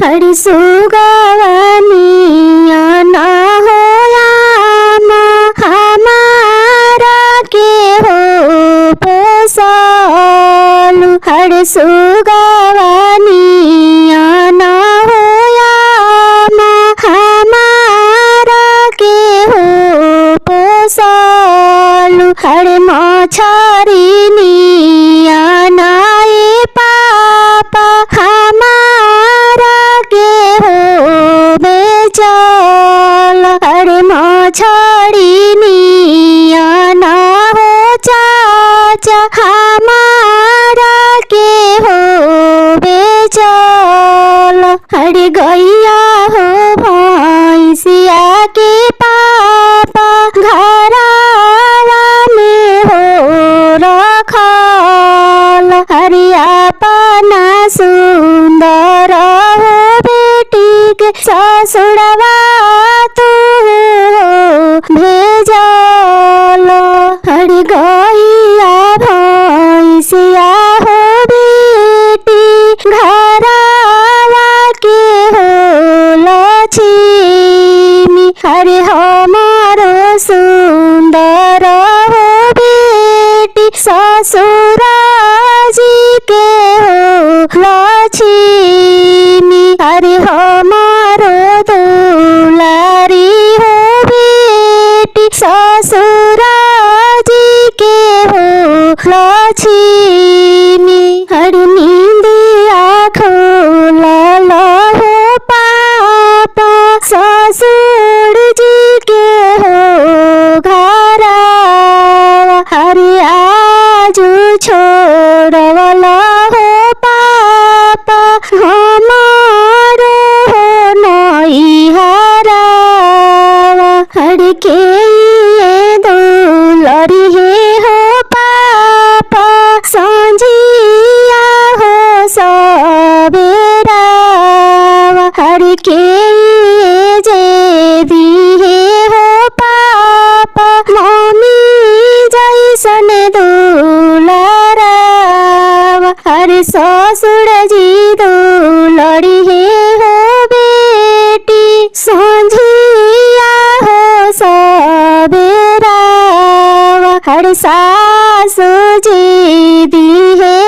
हरि सुगवनिया ना होयामा हमारा के हो पोसालु हरि सुगवनिया ना होयामा हमारा के हो पोसालु हरि मछरिनिया नाए पापा हमारा के हो बेचाल हरि मछरिनिया ना हो चाचा हमारा के हो बेचाल हरि गैया हो भैंसिया के पापा घरावा में हो रखल हरि अपना सुंदर हो बेटी के ससुरवा तू हो भेजल हरि गैया भैंसिया हो बेटी घरावा के हो लक्ष्मी हरि हमारो सुंदर हो बेटी ससुरा जी के हो लक्ष्मी हरि हमारो दुलारी हो बेटी ससुरा जी के हो लक्ष्मी हरि नींदिया खोलल हो पापा ससुर जी के हो घरावा हरि आजू छोड़वल हो पापा हमारो हो नैहरावा हरि के ये दुलरी हे हो पापा संझिया हो सबेरावा हरि के ये जे दिहे हो पापा मम्मी जैसन दुलारावा हरि ससुर जी दुलरी हे हो बेटी संझिया हो सबेरावा हरि सासु जी दिहे